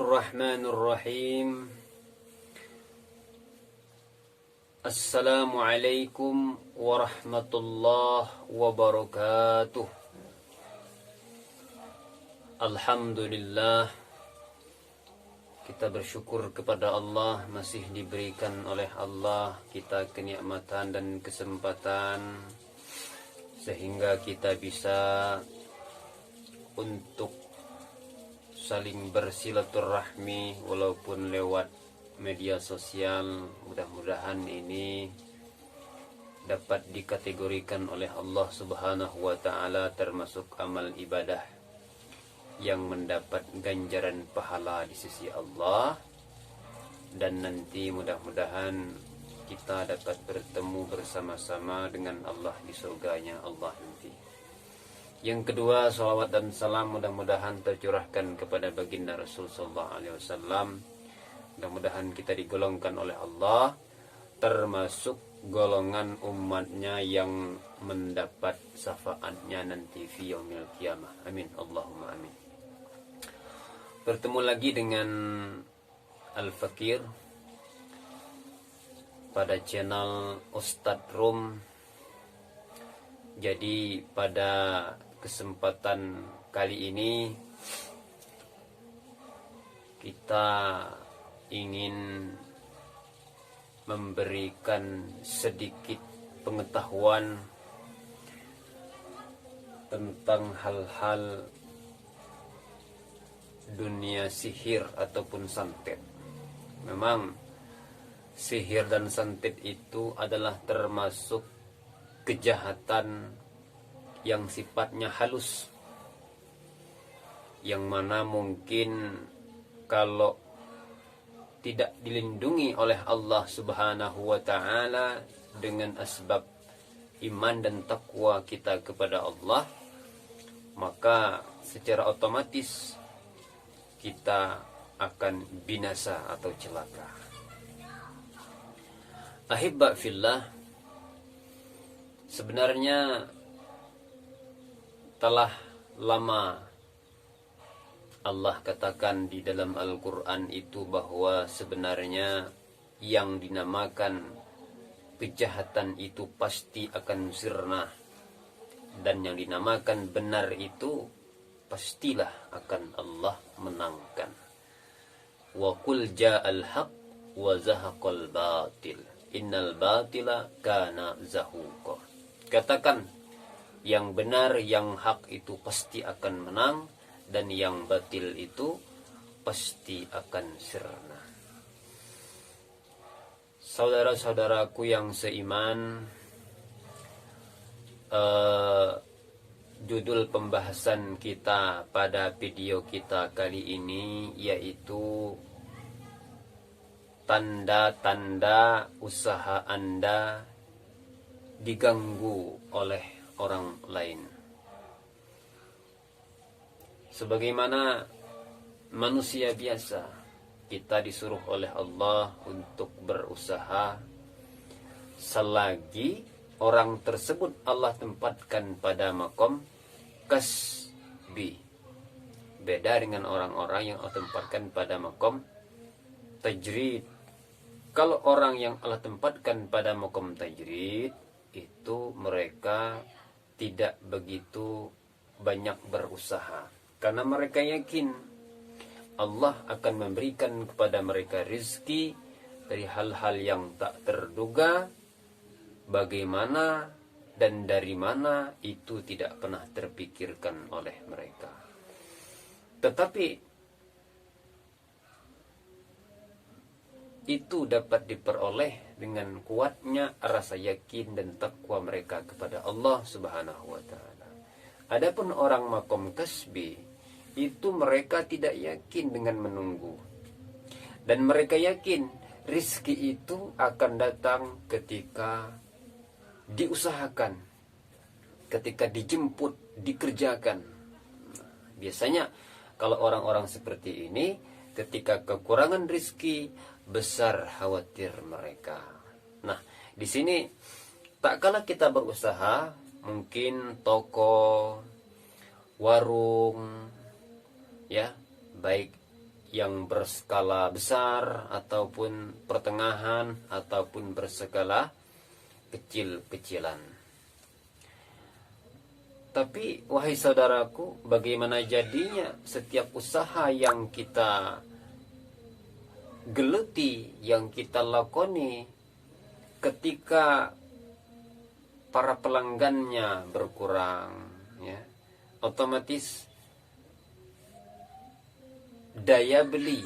Bismillahirrahmanirrahim. Assalamualaikum warahmatullahi wabarakatuh. Alhamdulillah, kita bersyukur kepada Allah masih diberikan oleh Allah kita kenikmatan dan kesempatan sehingga kita bisa untuk saling bersilaturahmi walaupun lewat media sosial. Mudah-mudahan ini dapat dikategorikan oleh Allah Subhanahu wa taala termasuk amal ibadah yang mendapat ganjaran pahala di sisi Allah, dan nanti mudah-mudahan kita dapat bertemu bersama-sama dengan Allah di surganya Allah nanti. Yang kedua, salawat dan salam mudah-mudahan tercurahkan kepada baginda Rasul sallallahu alaihi wasallam. Mudah-mudahan kita digolongkan oleh Allah termasuk golongan umatnya yang mendapat syafaatnya nanti fi yaumil qiyamah. Amin, Allahumma amin. Bertemu lagi dengan Al-Fakir pada channel Ustadz Rum. Jadi pada kesempatan kali ini kita ingin memberikan sedikit pengetahuan tentang hal-hal dunia sihir ataupun santet. Memang sihir dan santet itu adalah termasuk kejahatan yang sifatnya halus, yang mana mungkin kalau tidak dilindungi oleh Allah Subhanahu wa taala dengan asbab iman dan takwa kita kepada Allah, maka secara otomatis kita akan binasa atau celaka. Ahibba fillah, sebenarnya telah lama Allah katakan di dalam Al-Quran itu bahwa sebenarnya yang dinamakan kejahatan itu pasti akan musnah, dan yang dinamakan benar itu pastilah akan Allah menangkan. Wa qul ja'al haq wa zahaqal batil innal batila kana zahuqa. Katakan yang benar, yang hak itu pasti akan menang, dan yang batil itu pasti akan sirna. Saudara-saudaraku yang seiman, judul pembahasan kita pada video kita kali ini yaitu tanda-tanda usaha Anda diganggu oleh orang lain. Sebagaimana manusia biasa, kita disuruh oleh Allah untuk berusaha selagi orang tersebut Allah tempatkan pada makom kasbi. Beda dengan orang-orang yang Allah tempatkan pada makom tajrid. Kalau orang yang Allah tempatkan pada makom tajrid itu mereka tidak begitu banyak berusaha, karena mereka yakin Allah akan memberikan kepada mereka rezeki dari hal-hal yang tak terduga. Bagaimana dan dari mana itu tidak pernah terpikirkan oleh mereka. Tetapi itu dapat diperoleh dengan kuatnya rasa yakin dan takwa mereka kepada Allah Subhanahu wa taala. Adapun orang makom kasbi itu mereka tidak yakin dengan menunggu, dan mereka yakin rizki itu akan datang ketika diusahakan, ketika dijemput, dikerjakan. Biasanya kalau orang-orang seperti ini ketika kekurangan rizki besar khawatir mereka. Nah, di sini tak kala kita berusaha, mungkin toko, warung, ya, baik yang berskala besar ataupun pertengahan ataupun berskala kecil-kecilan. Tapi wahai saudaraku, bagaimana jadinya setiap usaha yang kita geluti, yang kita lakoni, ketika para pelanggannya berkurang, ya, otomatis daya beli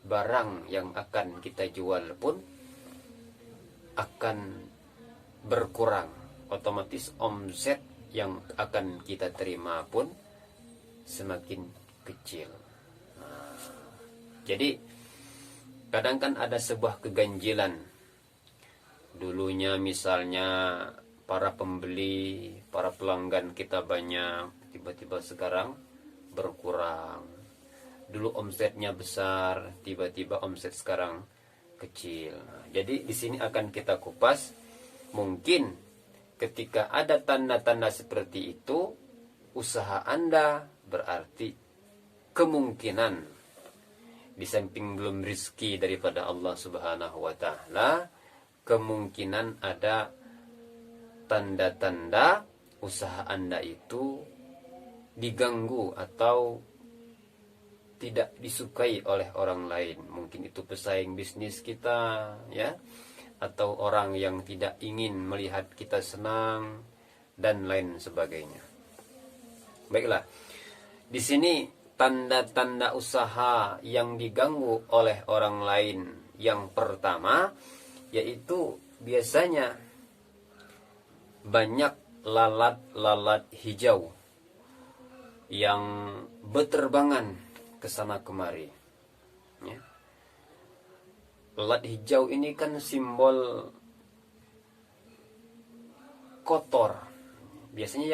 barang yang akan kita jual pun akan berkurang. Otomatis omset yang akan kita terima pun semakin kecil. Jadi kadang kan ada sebuah keganjilan. Dulunya misalnya para pembeli, para pelanggan kita banyak, tiba-tiba sekarang berkurang. Dulu omsetnya besar, tiba-tiba omset sekarang kecil. Jadi di sini akan kita kupas. Mungkin ketika ada tanda-tanda seperti itu, usaha Anda berarti kemungkinan di samping belum rizki daripada Allah Subhanahu wa Ta'ala, kemungkinan ada tanda-tanda usaha Anda itu diganggu atau tidak disukai oleh orang lain. Mungkin itu pesaing bisnis kita, ya, atau orang yang tidak ingin melihat kita senang dan lain sebagainya. Baiklah, di sini tanda-tanda usaha yang diganggu oleh orang lain yang pertama yaitu biasanya banyak lalat-lalat hijau yang berterbangan ke sana kemari, ya. Lalat hijau ini kan simbol kotor. Biasanya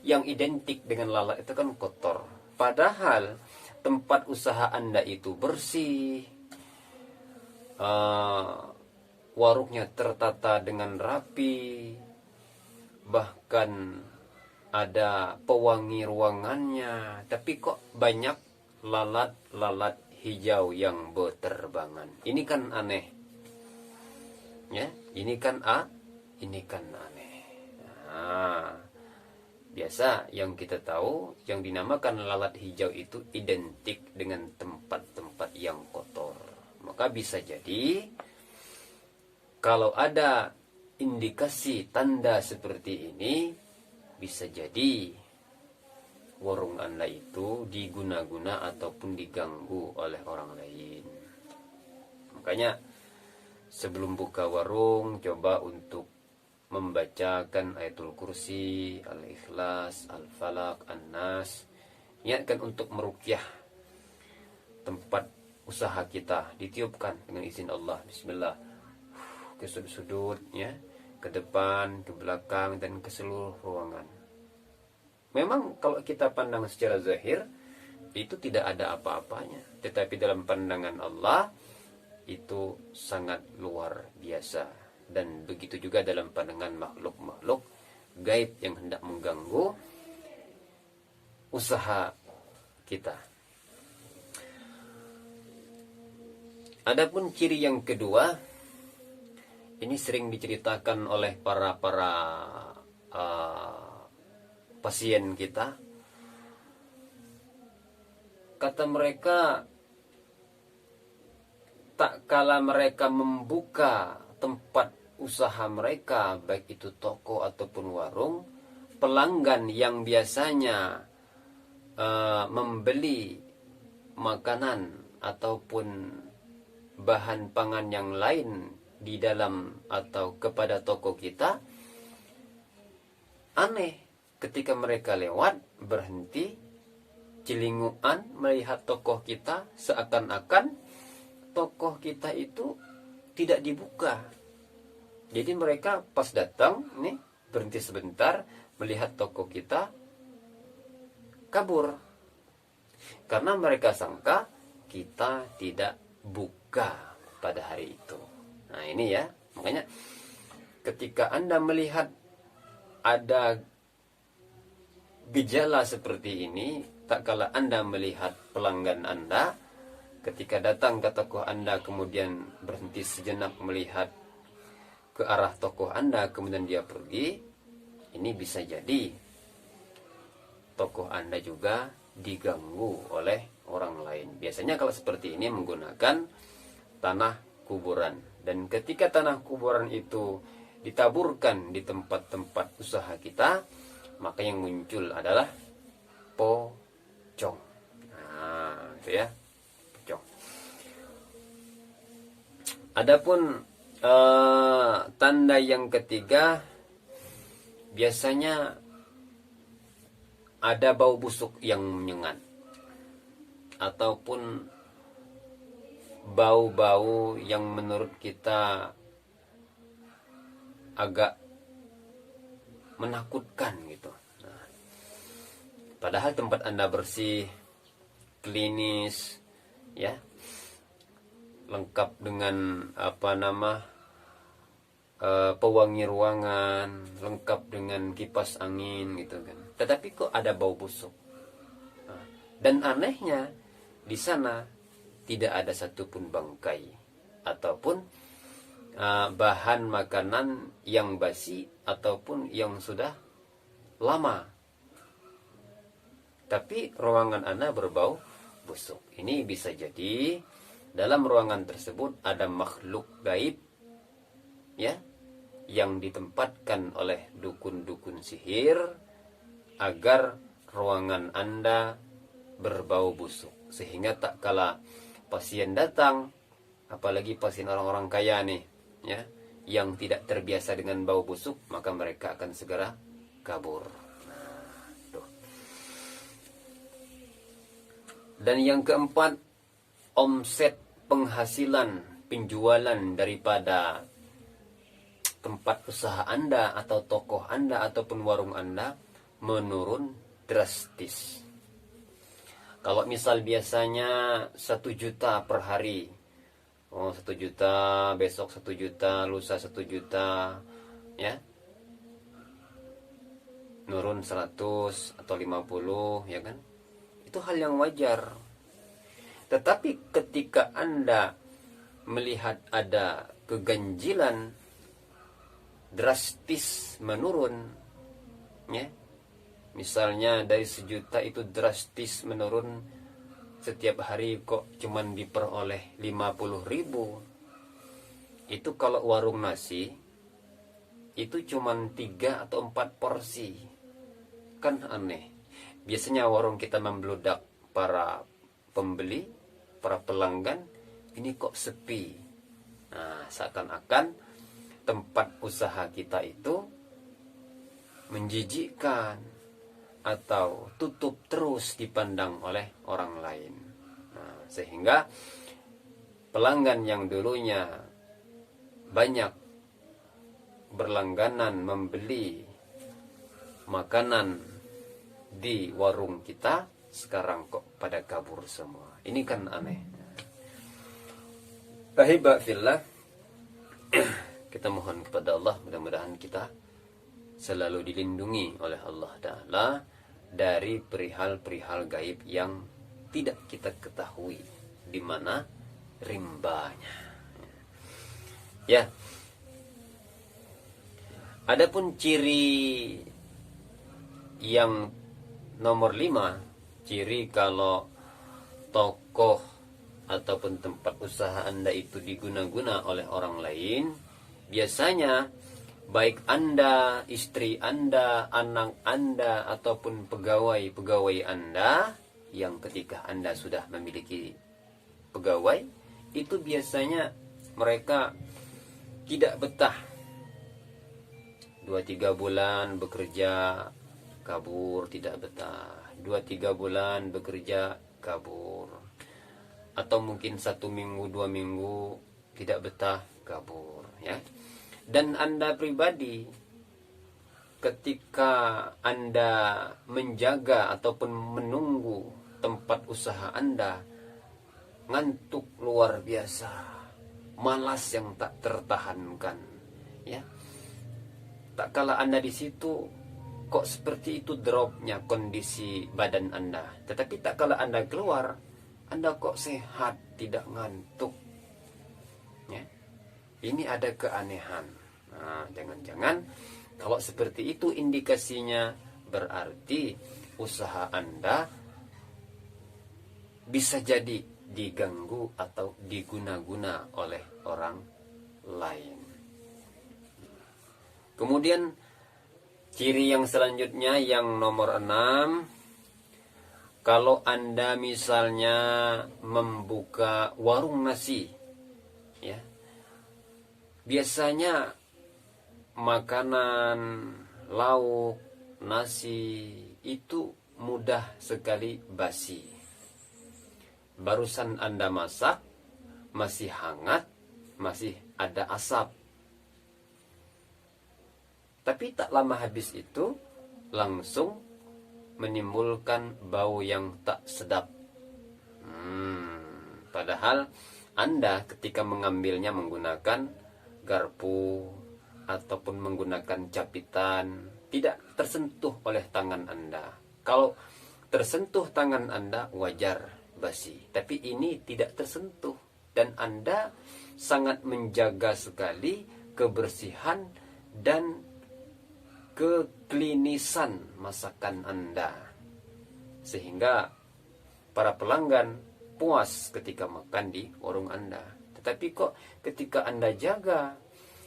yang identik dengan lalat itu kan kotor. Padahal tempat usaha Anda itu bersih, warungnya tertata dengan rapi, bahkan ada pewangi ruangannya, tapi kok banyak lalat-lalat hijau yang berterbangan. Ini kan aneh, ya. Ini kan aneh. Nah, biasa yang kita tahu, yang dinamakan lalat hijau itu identik dengan tempat-tempat yang kotor. Maka bisa jadi kalau ada indikasi tanda seperti ini, bisa jadi warung Anda itu diguna-guna ataupun diganggu oleh orang lain. Makanya sebelum buka warung, coba untuk membacakan Ayatul Kursi, Al-Ikhlas, Al-Falaq, An-Nas. Niatkan untuk meruqyah tempat usaha kita, ditiupkan dengan izin Allah. Bismillah. Ke sudut-sudut, ya, ke depan, ke belakang, dan ke seluruh ruangan. Memang kalau kita pandang secara zahir itu tidak ada apa-apanya, tetapi dalam pandangan Allah itu sangat luar biasa. Dan begitu juga dalam pandangan makhluk-makhluk gaib yang hendak mengganggu usaha kita. Adapun ciri yang kedua, ini sering diceritakan oleh para pasien kita. Kata mereka, tak kala mereka membuka tempat usaha mereka, baik itu toko ataupun warung, pelanggan yang biasanya membeli makanan ataupun bahan pangan yang lain di dalam atau kepada toko kita, aneh ketika mereka lewat berhenti celinguan melihat tokoh kita, seakan-akan tokoh kita itu tidak dibuka. Jadi mereka pas datang nih berhenti sebentar melihat tokoh kita, kabur karena mereka sangka kita tidak buka pada hari itu. Nah ini ya, makanya ketika Anda melihat ada gejala seperti ini, tak kala Anda melihat pelanggan Anda, ketika datang ke tokoh Anda kemudian berhenti sejenak melihat ke arah tokoh Anda kemudian dia pergi, ini bisa jadi tokoh Anda juga diganggu oleh orang lain. Biasanya kalau seperti ini menggunakan tanah kuburan. Dan ketika tanah kuburan itu ditaburkan di tempat-tempat usaha kita, maka yang muncul adalah pocong. Nah, itu ya, pocong. Adapun tanda yang ketiga, biasanya ada bau busuk yang menyengat ataupun bau-bau yang menurut kita agak menakutkan gitu. Nah, padahal tempat Anda bersih, klinis, ya, lengkap dengan pewangi ruangan, lengkap dengan kipas angin gitu kan. Tetapi kok ada bau busuk. Nah, dan anehnya di sana tidak ada satupun bangkai ataupun bahan makanan yang basi ataupun yang sudah lama. Tapi ruangan Anda berbau busuk. Ini bisa jadi dalam ruangan tersebut ada makhluk gaib, ya, yang ditempatkan oleh dukun-dukun sihir agar ruangan Anda berbau busuk, sehingga tak kala pasien datang, apalagi pasien orang-orang kaya nih, ya, yang tidak terbiasa dengan bau busuk, maka mereka akan segera kabur. Nah, tuh. Dan yang keempat, omset penghasilan penjualan daripada tempat usaha Anda atau tokoh Anda ataupun warung Anda menurun drastis. Kalau misal biasanya 1 juta per hari, 1 juta, besok 1 juta, lusa 1 juta, ya, nurun 100 atau 50, ya kan, itu hal yang wajar. Tetapi ketika Anda melihat ada keganjilan drastis menurun, ya, misalnya dari 1 juta itu drastis menurun, setiap hari kok cuman diperoleh 50.000. Itu kalau warung nasi itu cuman 3 atau 4 porsi. Kan aneh. Biasanya warung kita membludak para pembeli, para pelanggan, ini kok sepi. Nah, seakan-akan tempat usaha kita itu menjijikkan atau tutup terus dipandang oleh orang lain. Nah, sehingga pelanggan yang dulunya banyak berlangganan membeli makanan di warung kita, sekarang kok pada kabur semua. Ini kan aneh. Ahibba fillah, kita mohon kepada Allah, mudah-mudahan kita selalu dilindungi oleh Allah Ta'ala dari perihal-perihal gaib yang tidak kita ketahui di mana rimbanya. Ya. Adapun ciri yang nomor 5, ciri kalau tokoh ataupun tempat usaha Anda itu diguna-guna oleh orang lain, biasanya baik Anda, istri Anda, anak Anda, ataupun pegawai-pegawai Anda, yang ketika Anda sudah memiliki pegawai, itu biasanya mereka tidak betah. 2-3 bulan bekerja, kabur, tidak betah. 2-3 bulan bekerja, kabur. Atau mungkin 1 minggu, 2 minggu, tidak betah, kabur, ya. Dan Anda pribadi, ketika Anda menjaga ataupun menunggu tempat usaha Anda, ngantuk luar biasa, malas yang tak tertahankan, ya. Tak kala Anda di situ, kok seperti itu dropnya kondisi badan Anda. Tetapi tak kala Anda keluar, Anda kok sehat, tidak ngantuk? Ya. Ini ada keanehan. Nah, jangan-jangan kalau seperti itu indikasinya berarti usaha Anda bisa jadi diganggu atau diguna-guna oleh orang lain. Kemudian ciri yang selanjutnya yang nomor 6, kalau Anda misalnya membuka warung nasi, ya, biasanya makanan, lauk, nasi itu mudah sekali basi. Barusan Anda masak, masih hangat, masih ada asap. Tapi tak lama habis itu langsung menimbulkan bau yang tak sedap. Padahal Anda ketika mengambilnya menggunakan garpu ataupun menggunakan capitan, tidak tersentuh oleh tangan Anda. Kalau tersentuh tangan Anda wajar basi, tapi ini tidak tersentuh dan Anda sangat menjaga sekali kebersihan dan keklinisan masakan Anda, sehingga para pelanggan puas ketika makan di warung Anda. Tetapi kok ketika Anda jaga,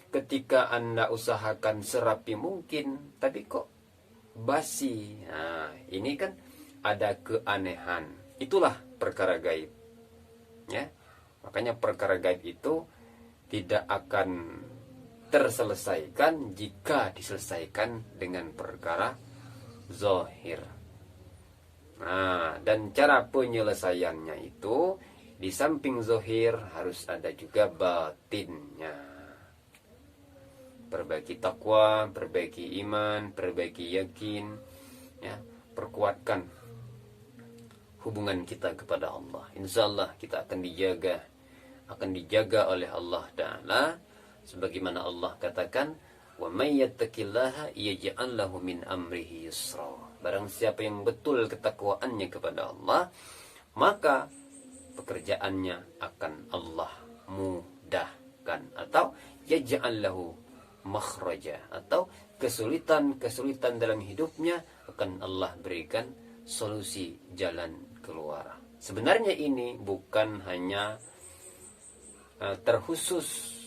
ketika Anda usahakan serapi mungkin, tapi kok basi. Nah, ini kan ada keanehan. Itulah perkara gaib. Ya. Makanya perkara gaib itu tidak akan terselesaikan jika diselesaikan dengan perkara zahir. Nah, dan cara penyelesaiannya itu di samping zahir harus ada juga batinnya. Perbaiki takwa, perbaiki iman, perbaiki yakin, ya, perkuatkan hubungan kita kepada Allah. Insyaallah kita akan dijaga oleh Allah Ta'ala. Sebagaimana Allah katakan, wa may yattaqillaha yaj'al lahu min amrihi yusra. Barang siapa yang betul ketakwaannya kepada Allah, maka pekerjaannya akan Allah mudahkan, atau yaj'al lahu makhraja, atau kesulitan-kesulitan dalam hidupnya akan Allah berikan solusi jalan keluar. Sebenarnya ini bukan hanya terkhusus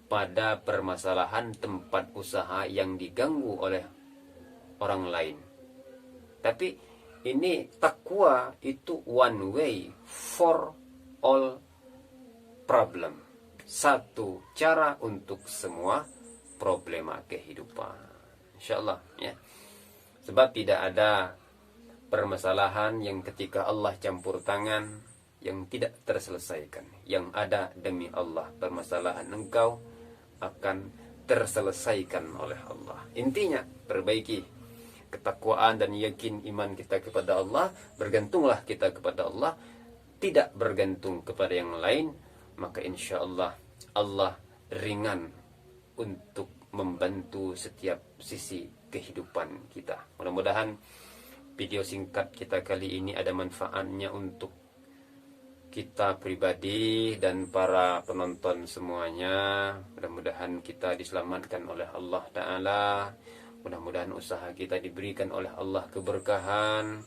pada permasalahan tempat usaha yang diganggu oleh orang lain. Tapi ini takwa itu one way for all problem. Satu cara untuk semua problema kehidupan. Insyaallah, ya. Sebab tidak ada permasalahan yang ketika Allah campur tangan yang tidak terselesaikan. Yang ada demi Allah, permasalahan engkau akan terselesaikan oleh Allah. Intinya perbaiki ketakwaan dan yakin iman kita kepada Allah. Bergantunglah kita kepada Allah, tidak bergantung kepada yang lain. Maka insya Allah Allah ringan untuk membantu setiap sisi kehidupan kita. Mudah-mudahan video singkat kita kali ini ada manfaatnya untuk kita pribadi dan para penonton semuanya. Mudah-mudahan kita diselamatkan oleh Allah Ta'ala. Mudah-mudahan usaha kita diberikan oleh Allah keberkahan,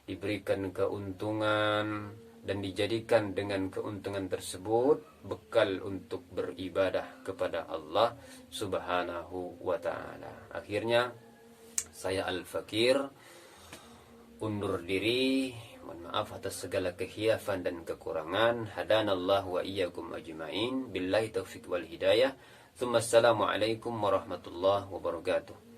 diberikan keuntungan, dan dijadikan dengan keuntungan tersebut bekal untuk beribadah kepada Allah Subhanahu wa Ta'ala. Akhirnya saya Al-Fakir undur diri. Mohon maaf atas segala kekhilafan dan kekurangan. Hadanallahu wa iyyakum ajma'in. Billahi taufiq wal hidayah. Tsumma assalamu alaikum warahmatullahi wabarakatuh.